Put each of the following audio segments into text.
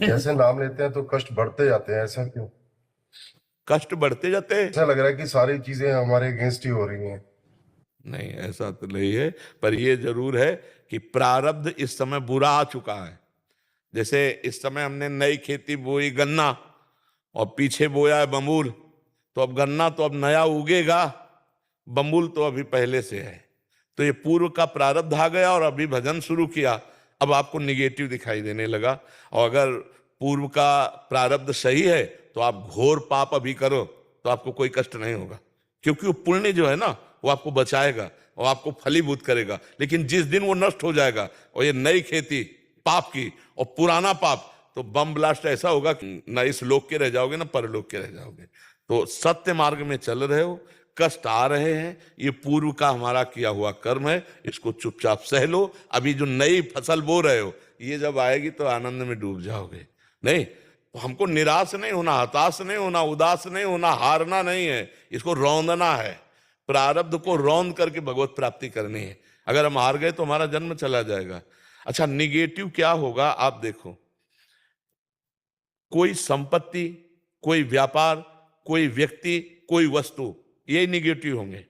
जैसे नाम लेते हैं तो कष्ट बढ़ते जाते हैं, ऐसा क्यों? कष्ट बढ़ते जाते हैं। ऐसा लग रहा है कि सारी चीजें हमारे अगेंस्ट ही हो रही हैं। नहीं, ऐसा तो नहीं है, पर यह जरूर है कि प्रारब्ध इस समय बुरा आ चुका है। जैसे इस समय हमने नई खेती बोई गन्ना, और पीछे बोया है बमूल, तो अब गन्ना तो अब नया उगेगा, बमूल तो अभी पहले से है। तो ये पूर्व का प्रारब्ध आ गया और अभी भजन शुरू किया, अब आपको निगेटिव दिखाई देने लगा। और अगर पूर्व का प्रारब्ध सही है तो आप घोर पाप अभी करो तो आपको कोई कष्ट नहीं होगा, क्योंकि वो पुण्य जो है ना वो आपको बचाएगा और आपको फलीभूत करेगा। लेकिन जिस दिन वो नष्ट हो जाएगा और ये नई खेती पाप की और पुराना पाप, तो बम ब्लास्ट ऐसा होगा कि ना इस लोक के रह जाओगे ना परलोक के रह जाओगे। तो सत्य मार्ग में चल रहे हो, कष्ट आ रहे हैं, ये पूर्व का हमारा किया हुआ कर्म है, इसको चुपचाप सह लो। अभी जो नई फसल बो रहे हो ये जब आएगी तो आनंद में डूब जाओगे। नहीं तो हमको निराश नहीं होना, हताश नहीं होना, उदास नहीं होना, हारना नहीं है, इसको रौंदना है। प्रारब्ध को रौंद करके भगवत प्राप्ति करनी है। अगर हम हार गए तो हमारा जन्म चला जाएगा। अच्छा, निगेटिव क्या होगा आप देखो, कोई संपत्ति, कोई व्यापार, कोई व्यक्ति, कोई वस्तु, यही निगेटिव होंगे।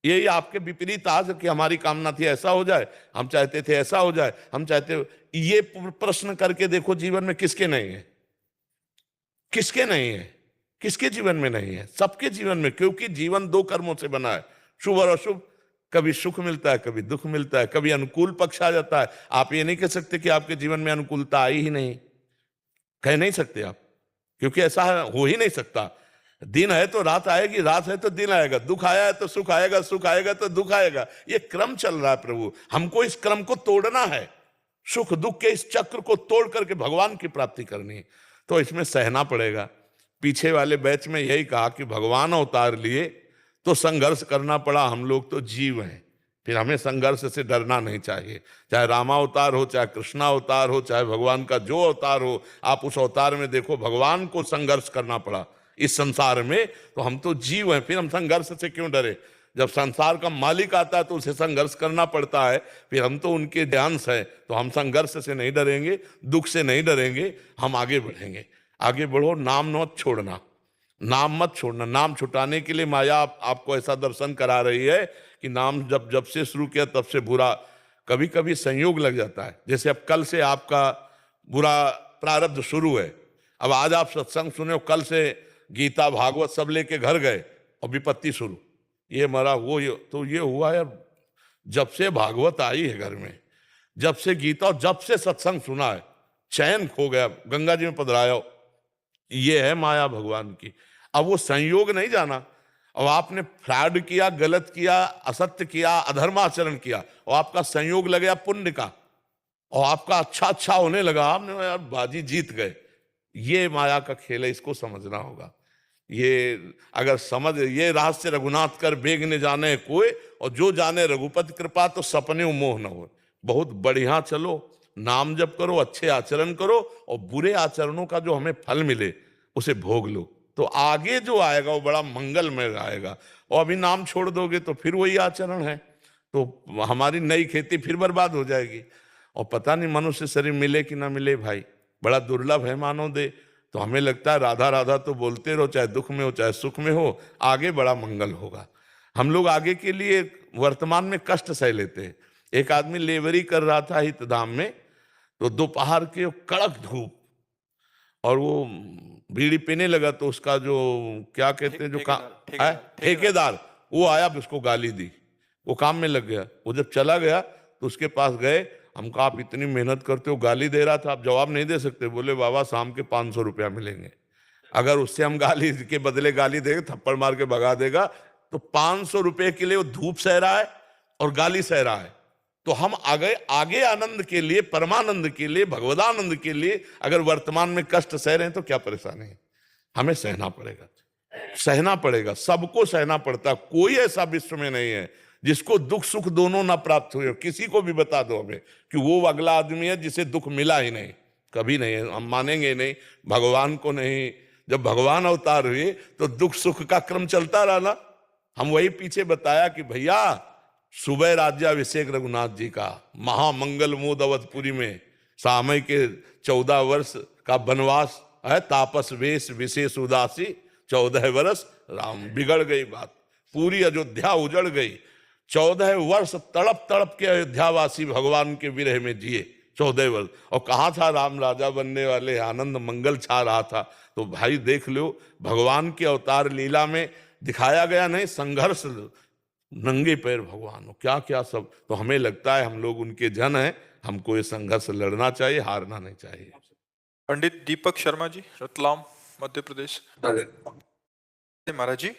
यही आपके विपरीत आज कि हमारी कामना थी ऐसा हो जाए, हम चाहते थे ऐसा हो जाए, हम चाहते, ये प्रश्न करके देखो जीवन में किसके नहीं है, किसके नहीं है, किसके जीवन में नहीं है? सबके जीवन में, क्योंकि जीवन दो कर्मों से बना है, शुभ और अशुभ। कभी सुख मिलता है, कभी दुख मिलता है, कभी अनुकूल पक्ष आ जाता है। आप ये नहीं कह सकते कि आपके जीवन में अनुकूलता आई ही नहीं, कह नहीं सकते आप, क्योंकि ऐसा हो ही नहीं सकता। दिन है तो रात आएगी, रात है तो दिन आएगा, दुख आया है तो सुख आएगा, सुख आएगा तो दुख आएगा। ये क्रम चल रहा है प्रभु, हमको इस क्रम को तोड़ना है। सुख दुख के इस चक्र को तोड़ करके भगवान की प्राप्ति करनी है, तो इसमें सहना पड़ेगा। पीछे वाले बैच में यही कहा कि भगवान अवतार लिए तो संघर्ष करना पड़ा, हम लोग तो जीव हैं, फिर हमें संघर्ष से डरना नहीं चाहिए। चाहे रामावतार हो, चाहे कृष्णावतार हो, चाहे भगवान का जो अवतार हो, आप उस अवतार में देखो भगवान को संघर्ष करना पड़ा इस संसार में, तो हम तो जीव हैं, फिर हम संघर्ष से क्यों डरे? जब संसार का मालिक आता है तो उसे संघर्ष करना पड़ता है, फिर हम तो उनके अंश हैं, तो हम संघर्ष से नहीं डरेंगे, दुख से नहीं डरेंगे, हम आगे बढ़ेंगे। आगे बढ़ो, नाम मत छोड़ना, नाम मत छोड़ना। नाम छुटाने के लिए माया आपको ऐसा दर्शन करा रही है कि नाम जब जब से शुरू किया तब से बुरा, कभी कभी संयोग लग जाता है। जैसे अब कल से आपका बुरा प्रारब्ध शुरू है, अब आज आप सत्संग सुने हो, कल से गीता भागवत सब लेके घर गए और विपत्ति शुरू, ये मरा वो ये, तो ये हुआ यार, जब से भागवत आई है घर में, जब से गीता और जब से सत्संग सुना है, चैन खो गया, गंगा जी में पधराया। ये है माया भगवान की। अब वो संयोग नहीं जाना, अब आपने फ्रॉड किया, गलत किया, असत्य किया, अधर्माचरण किया, और आपका संयोग लग गया पुण्य का, और आपका अच्छा अच्छा होने लगा, आपने यार बाजी जीत गए। ये माया का खेल है, इसको समझना होगा। ये अगर समझ, ये रहस्य रघुनाथ कर बेग ने जाने कोई, और जो जाने रघुपति कृपा तो सपने मोह न हो। बहुत बढ़िया चलो, नाम जप करो, अच्छे आचरण करो, और बुरे आचरणों का जो हमें फल मिले उसे भोग लो, तो आगे जो आएगा वो बड़ा मंगलमय आएगा। और अभी नाम छोड़ दोगे तो फिर वही आचरण है, तो हमारी नई खेती फिर बर्बाद हो जाएगी। और पता नहीं मनुष्य शरीर मिले कि ना मिले भाई, बड़ा दुर्लभ है मानव दे। तो हमें लगता है राधा राधा तो बोलते रहो, चाहे दुख में हो चाहे सुख में हो, आगे बड़ा मंगल होगा। हम लोग आगे के लिए वर्तमान में कष्ट सह लेते हैं। एक आदमी लेबरी कर रहा था हितधाम में, तो दोपहर के कड़क धूप, और वो बीड़ी पीने लगा, तो उसका जो क्या कहते हैं, जो ठेकेदार, वो आया, उसको गाली दी, वो काम में लग गया। वो जब चला गया तो उसके पास गए, हम कहा आप इतनी मेहनत करते हो, गाली दे रहा था, आप जवाब नहीं दे सकते? बोले बाबा शाम के 500 रुपया मिलेंगे, अगर उससे हम गाली के बदले गाली देंगे, थप्पड़ मार के भगा देगा, तो 500 रुपये के लिए वो धूप सह रहा है और गाली सह रहा है। तो हम आगे आगे आनंद के लिए, परमानंद के लिए, भगवदानंद के लिए अगर वर्तमान में कष्ट सह रहे हैं तो क्या परेशानी है? हमें सहना पड़ेगा, सहना पड़ेगा, सबको सहना पड़ता। कोई ऐसा विश्व में नहीं है जिसको दुख सुख दोनों ना प्राप्त हुए। किसी को भी बता दो हमें कि वो अगला आदमी है जिसे दुख मिला ही नहीं, कभी नहीं है, हम मानेंगे नहीं, भगवान को नहीं। जब भगवान अवतार हुए तो दुख सुख का क्रम चलता रहा ना। हम वही पीछे बताया कि भैया सुबह राज्याभिषेक रघुनाथ जी का, महामंगल मोद अवधपुरी में, सामय के 14 वर्ष का वनवास है, तापस वेश विशेष उदासी 14 वर्ष राम। बिगड़ गई बात, पूरी अयोध्या उजड़ गई। 14 वर्ष तड़प तड़प के अयोध्यावासी भगवान के विरह में जिए, 14 वर्ष। और कहाँ था राम राजा बनने वाले, आनंद मंगल छा रहा था। तो भाई देख लो, भगवान की अवतार लीला में दिखाया गया नहीं संघर्ष, नंगे पैर भगवान हो क्या क्या सब। तो हमें लगता है हम लोग उनके जन हैं, हमको ये संघर्ष लड़ना चाहिए, हारना नहीं चाहिए। पंडित दीपक शर्मा जी, रतलाम, मध्य प्रदेश। महाराज जी,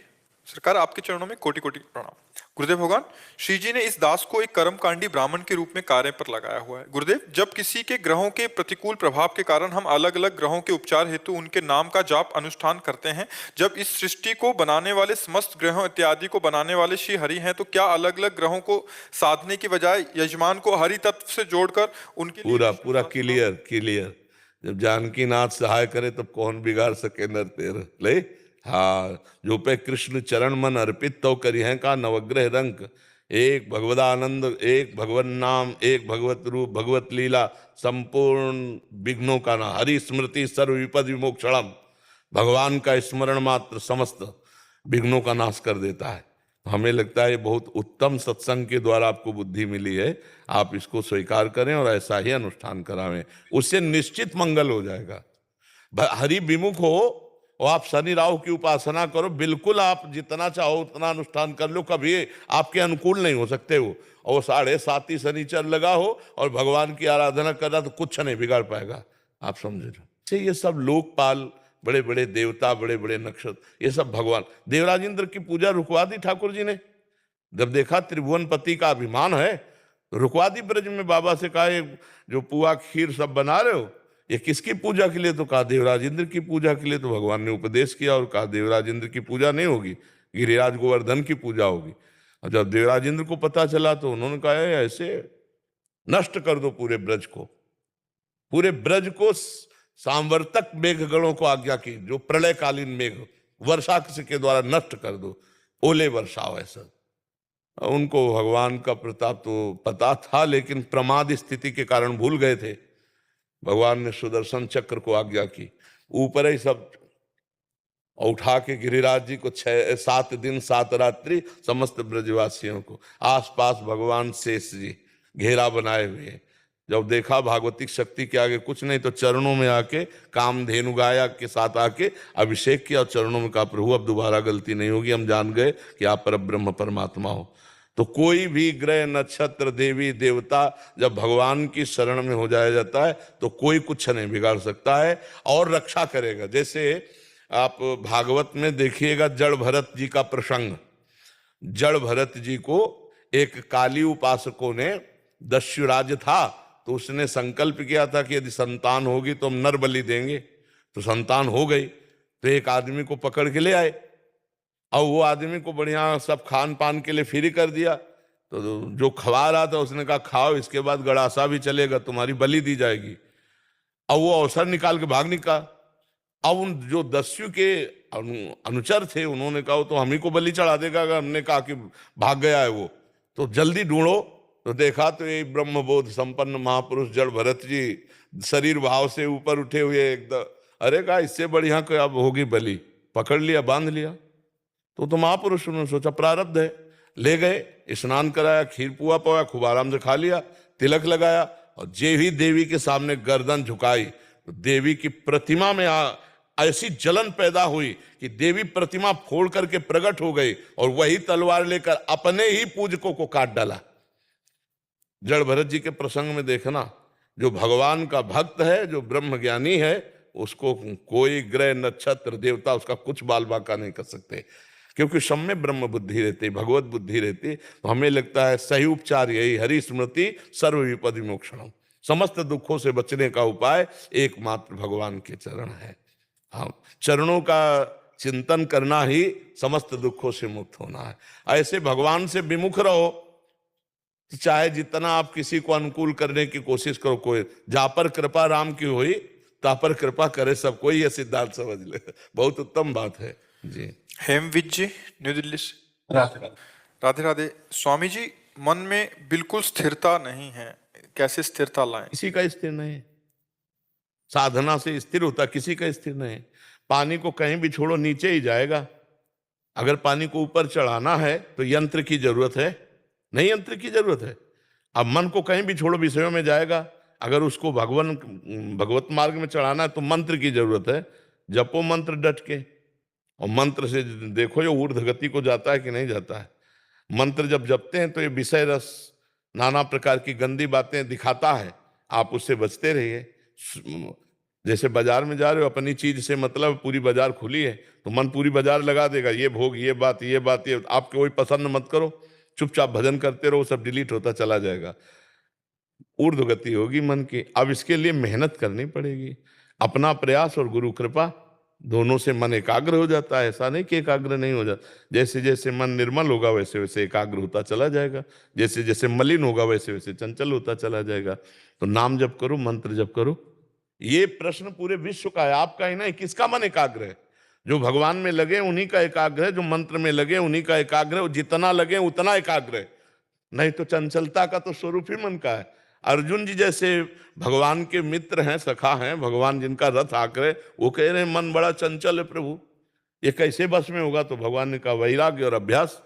सरकार आपके चरणों में कोटि कोटि प्रणाम। गुरुदेव भगवान, श्री जी ने इस दास को एक कर्मकांडी ब्राह्मण के रूप में कार्य पर लगाया हुआ है। गुरुदेव, जब किसी के ग्रहों के प्रतिकूल प्रभाव के कारण हम अलग अलग ग्रहों के उपचार हेतु उनके नाम का जाप अनुष्ठान करते हैं, जब इस सृष्टि को बनाने वाले समस्त ग्रहों इत्यादि को बनाने वाले श्री हरि हैं, तो क्या अलग अलग ग्रहों को साधने की बजाय यजमान को हरि तत्व से जोड़कर उनके पूरा पूरा क्लियर। जब जानकी नाथ सहाय करे तब कौन बिगाड़ सके नर तेर ले। हाँ, जो पे कृष्ण चरण मन अर्पित तो करी है का नवग्रह रंक। एक भगवदानंद, एक भगवत नाम, एक भगवत रूप, भगवत लीला, संपूर्ण विघ्नों का ना। हरि स्मृति सर्व विपद विमोक्षणम। भगवान का स्मरण मात्र समस्त विघ्नों का नाश कर देता है। हमें लगता है ये बहुत उत्तम सत्संग के द्वारा आपको बुद्धि मिली है, आप इसको स्वीकार करें और ऐसा ही अनुष्ठान करावें, उससे निश्चित मंगल हो जाएगा। हरि विमुख हो और आप शनि राहु की उपासना करो, बिल्कुल आप जितना चाहो उतना अनुष्ठान कर लो, कभी आपके अनुकूल नहीं हो सकते हो। और 7.5 शनिचर लगा हो और भगवान की आराधना कर रहा तो कुछ नहीं बिगाड़ पाएगा, आप समझे। ये सब लोकपाल, बड़े बड़े देवता, बड़े बड़े नक्षत्र, ये सब भगवान। देवराज इंद्र की पूजा रुकवा दी ठाकुर जी ने, जब देखा त्रिभुवनपति का अभिमान है, रुकवा दी। ब्रज में बाबा से कहा ये जो पुआ खीर सब बना रहे हो ये किसकी पूजा के लिए, तो कहा देवराज इंद्र की पूजा के लिए। तो भगवान ने उपदेश किया और कहा देवराज इंद्र की पूजा नहीं होगी, गिरिराज गोवर्धन की पूजा होगी। और जब देवराज इंद्र को पता चला तो उन्होंने कहा ऐसे नष्ट कर दो पूरे ब्रज को, पूरे ब्रज को सांवर्तक मेघगणों को आज्ञा की, जो प्रलयकालीन मेघ वर्षा के द्वारा नष्ट कर दो, ओले वर्षाओ ऐसा। उनको भगवान का प्रताप तो पता था, लेकिन प्रमाद स्थिति के कारण भूल गए थे। भगवान ने सुदर्शन चक्र को आज्ञा की, ऊपर ही सब उठा के गिरिराज जी को 7 दिन 7 रात्रि समस्त ब्रजवासियों को, आसपास भगवान शेष जी घेरा बनाए हुए। जब देखा भागवतिक शक्ति के आगे कुछ नहीं, तो चरणों में आके कामधेनु गाया के साथ आके अभिषेक किया और चरणों में कहा प्रभु अब दोबारा गलती नहीं होगी, हम जान गए कि आप परब्रह्म परमात्मा हो। तो कोई भी ग्रह नक्षत्र देवी देवता जब भगवान की शरण में हो जाया जाता है तो कोई कुछ नहीं बिगाड़ सकता है और रक्षा करेगा। जैसे आप भागवत में देखिएगा जड़ भरत जी का प्रसंग। जड़ भरत जी को एक काली उपासकों ने, दस्युराज था तो उसने संकल्प किया था कि यदि संतान होगी तो हम नर बलि देंगे। तो संतान हो गई तो एक आदमी को पकड़ के ले आए और वो आदमी को बढ़िया सब खान पान के लिए फ्री कर दिया। तो जो खवा रहा था उसने कहा खाओ, इसके बाद गड़ासा भी चलेगा, तुम्हारी बलि दी जाएगी। और वो अवसर निकाल के भाग निकला। अब उन जो दस्यु के अनुचर थे उन्होंने कहा तो हम ही को बलि चढ़ा देगा। अगर हमने कहा कि भाग गया है वो, तो जल्दी ढूंढो। तो देखा तो ये ब्रह्मबोध संपन्न महापुरुष जड़ भरत जी शरीर भाव से ऊपर उठे हुए एकदम। अरे कहा इससे बढ़िया कोई अब होगी बलि, पकड़ लिया, बांध लिया। तो महापुरुष उन्होंने सोचा प्रारब्ध है, ले गए, स्नान कराया, खीर पुआ पवा खूब आराम से खा लिया, तिलक लगाया। और जे ही देवी के सामने गर्दन झुकाई तो देवी की प्रतिमा में ऐसी जलन पैदा हुई कि देवी प्रतिमा फोड़ करके प्रकट हो गई और वही तलवार लेकर अपने ही पूजकों को काट डाला। जड़ भरत जी के प्रसंग में देखना, जो भगवान का भक्त है, जो ब्रह्म ज्ञानी है, उसको कोई ग्रह नक्षत्र देवता उसका कुछ बाल बाका नहीं कर सकते, क्योंकि सब में ब्रह्म बुद्धि रहती, भगवत बुद्धि रहती। तो हमें लगता है सही उपचार यही, हरि स्मृति सर्व विपद विमोक्षणम। समस्त दुखों से बचने का उपाय एकमात्र भगवान के चरण है। हाँ, चरणों का चिंतन करना ही समस्त दुखों से मुक्त होना है। ऐसे भगवान से विमुख रहो, चाहे जितना आप किसी को अनुकूल करने की कोशिश करो, कोई जा पर कृपा राम की हुई ता पर कृपा करे सब कोई, ये सिद्धांत समझ ले। बहुत उत्तम बात है जी। हेमविज जी, न्यू दिल्ली से। राधे राधे। स्वामी जी, मन में बिल्कुल स्थिरता नहीं है, कैसे स्थिरता लाएं? किसी का स्थिर नहीं है। साधना से स्थिर होता, किसी का स्थिर नहीं है। पानी को कहीं भी छोड़ो नीचे ही जाएगा। अगर पानी को ऊपर चढ़ाना है तो यंत्र की जरूरत है, नहीं यंत्र की जरूरत है। अब मन को कहीं भी छोड़ो विषयों में जाएगा। अगर उसको भगवत मार्ग में चढ़ाना है तो मंत्र की जरूरत है। जपो मंत्र डट के, और मंत्र से देखो ये ऊर्ध्व गति को जाता है कि नहीं जाता है। मंत्र जब जपते हैं तो ये विषय रस, नाना प्रकार की गंदी बातें दिखाता है, आप उससे बचते रहिए। जैसे बाजार में जा रहे हो, अपनी चीज से मतलब पूरी बाजार खुली है तो मन पूरी बाजार लगा देगा, ये भोग, ये बात, ये बात, ये आपको कोई पसंद मत करो, चुपचाप भजन करते रहो, सब डिलीट होता चला जाएगा, ऊर्ध्व गति होगी मन की। अब इसके लिए मेहनत करनी पड़ेगी, अपना प्रयास और गुरु कृपा दोनों से मन एकाग्र हो जाता है। ऐसा नहीं कि एकाग्र नहीं हो जाता, जैसे जैसे मन निर्मल होगा वैसे वैसे एकाग्र होता चला जाएगा, जैसे जैसे मलिन होगा वैसे वैसे चंचल होता चला जाएगा। तो नाम जप करो, मंत्र जप करो। ये प्रश्न पूरे विश्व का है, आपका ही नहीं। किसका मन एकाग्र है? जो भगवान में लगे उन्हीं का एकाग्र है, जो मंत्र में लगे उन्हीं का एकाग्र है, जितना लगे उतना एकाग्र है। नहीं तो चंचलता का तो स्वरूप ही मन का है। अर्जुन जी जैसे भगवान के मित्र हैं, सखा हैं, भगवान जिनका रथ आकर है, वो कह रहे हैं मन बड़ा चंचल है प्रभु, ये कैसे बस में होगा? तो भगवान ने कहा वैराग्य और अभ्यास,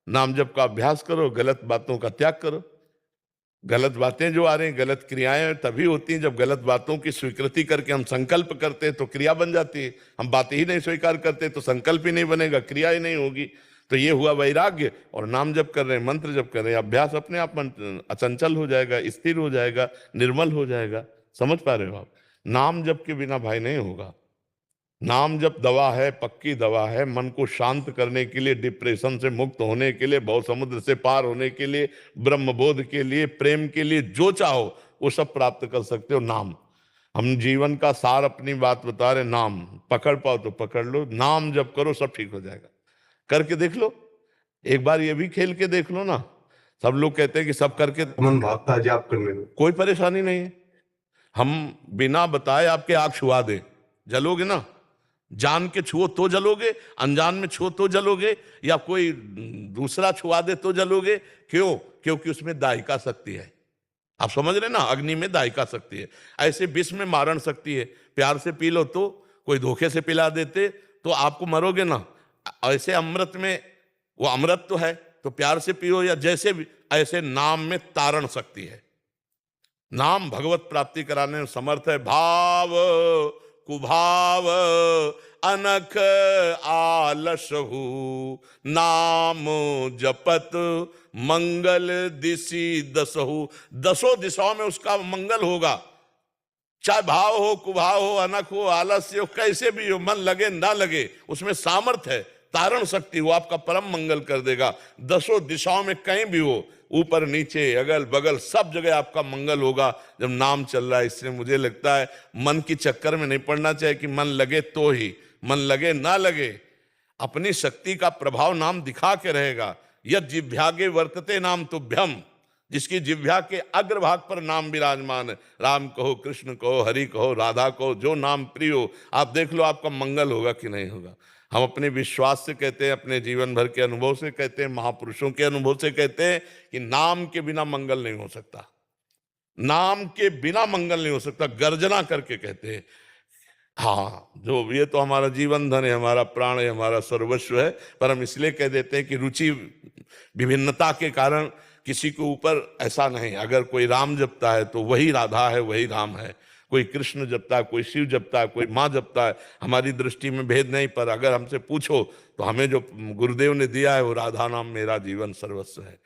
नाम जप का अभ्यास करो, गलत बातों का त्याग करो। गलत बातें जो आ रही हैं, गलत क्रियाएं तभी होती हैं जब गलत बातों की स्वीकृति करके हम संकल्प करते हैं तो क्रिया बन जाती है। हम बातें ही नहीं स्वीकार करते तो संकल्प ही नहीं बनेगा, क्रिया ही नहीं होगी। तो ये हुआ वैराग्य, और नाम जप कर रहे हैं, मंत्र जप कर रहे हैं, अभ्यास अपने आप अचंचल हो जाएगा, स्थिर हो जाएगा, निर्मल हो जाएगा। समझ पा रहे हो आप? नाम जप के बिना भाई नहीं होगा। नाम जप दवा है, पक्की दवा है, मन को शांत करने के लिए, डिप्रेशन से मुक्त होने के लिए, भव समुद्र से पार होने के लिए, ब्रह्मबोध के लिए, प्रेम के लिए, जो चाहो वो सब प्राप्त कर सकते हो। नाम, हम जीवन का सार अपनी बात बता रहे, नाम पकड़ पाओ तो पकड़ लो, नाम जप करो, सब ठीक हो जाएगा। करके देख लो, एक बार ये भी खेल के देख लो ना। सब लोग कहते हैं कि सब करके मन भागता है जाप करने में, कोई परेशानी नहीं है। हम बिना बताए आपके आग छुआ दे, जलोगे ना? जान के छुओ तो जलोगे, अनजान में छुओ तो जलोगे, या कोई दूसरा छुआ दे तो जलोगे। क्यों? क्योंकि उसमें दायिका शक्ति है। आप समझ रहे ना, अग्नि में दायिका शक्ति है। ऐसे विष में मारण शक्ति है। प्यार से पी लो तो, कोई धोखे से पिला देते तो आपको मरोगे ना। ऐसे अमृत में, वो अमृत तो है तो प्यार से पियो, या जैसे भी, ऐसे नाम में तारण शक्ति है। नाम भगवत प्राप्ति कराने में समर्थ है। भाव कुभाव अनख आलसहु, नाम जपत मंगल दिशि दसहु। दसों दिशाओं में उसका मंगल होगा, चाहे भाव हो, कुभाव हो, अनख हो, आलस्य हो, कैसे भी हो, मन लगे ना लगे, उसमें सामर्थ्य है, तारण शक्ति, वो आपका परम मंगल कर देगा। दसों दिशाओं में कहीं भी हो, ऊपर नीचे अगल बगल सब जगह आपका मंगल होगा जब नाम चल रहा है। इसलिए मुझे लगता है मन की चक्कर में नहीं पड़ना चाहिए कि मन लगे तो ही, मन लगे ना लगे, अपनी शक्ति का प्रभाव नाम दिखा के रहेगा। यद जिह्वागे वर्तते नाम तुभ्यम, जिसकी जिह्वा के अग्रभाग पर नाम विराजमान है। राम कहो, कृष्ण कहो, हरि कहो, राधा कहो, जो नाम प्रिय हो, आप देख लो आपका मंगल होगा कि नहीं होगा। हम अपने विश्वास से कहते हैं, अपने जीवन भर के अनुभव से कहते हैं, महापुरुषों के अनुभव से कहते हैं कि नाम के बिना मंगल नहीं हो सकता, नाम के बिना मंगल नहीं हो सकता। गर्जना करके कहते हैं, हाँ जो ये तो हमारा जीवन धन है, हमारा प्राण है, हमारा सर्वस्व है। पर हम इसलिए कह देते हैं कि रुचि विभिन्नता के कारण किसी के ऊपर ऐसा नहीं। अगर कोई राम जपता है तो वही राधा है, वही राम है। कोई कृष्ण जपता है, कोई शिव जपता है, कोई माँ जपता है, हमारी दृष्टि में भेद नहीं। पर अगर हमसे पूछो तो हमें जो गुरुदेव ने दिया है वो राधा नाम मेरा जीवन सर्वस्व है।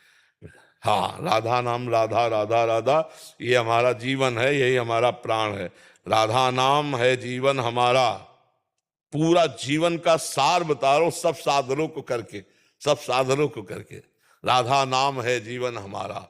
हाँ, राधा नाम, राधा राधा राधा, ये हमारा जीवन है, यही हमारा प्राण है। राधा नाम है जीवन हमारा। पूरा जीवन का सार बता रहा हूं, सब साधनों को करके, सब साधनों को करके। राधा नाम है जीवन हमारा,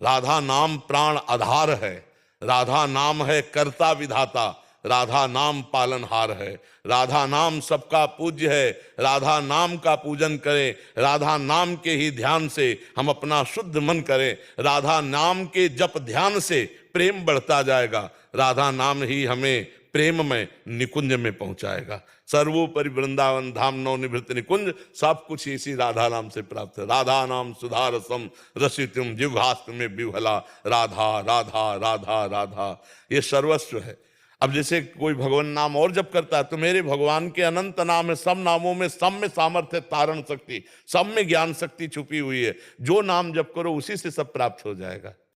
राधा नाम प्राण आधार है, राधा नाम है कर्ता विधाता, राधा नाम पालनहार है, राधा नाम सबका पूज्य है। राधा नाम का पूजन करें, राधा नाम के ही ध्यान से हम अपना शुद्ध मन करें। राधा नाम के जप ध्यान से प्रेम बढ़ता जाएगा। राधा नाम ही हमें प्रेम में निकुंज में पहुंचाएगा। सर्वोपरि वृंदावन धाम नौ निवृत्त निकुंज, सब कुछ इसी राधा नाम से प्राप्त है। राधा नाम सुधारसम रसितुम जिह्वास्त में विह्वला, राधा राधा राधा राधा, ये सर्वस्व है। अब जैसे कोई भगवान नाम और जप करता है तो मेरे भगवान के अनंत नाम है, सब नामों में सब में सामर्थ्य, तारण शक्ति, सब में ज्ञान शक्ति छुपी हुई है। जो नाम जप करो उसी से सब प्राप्त हो जाएगा।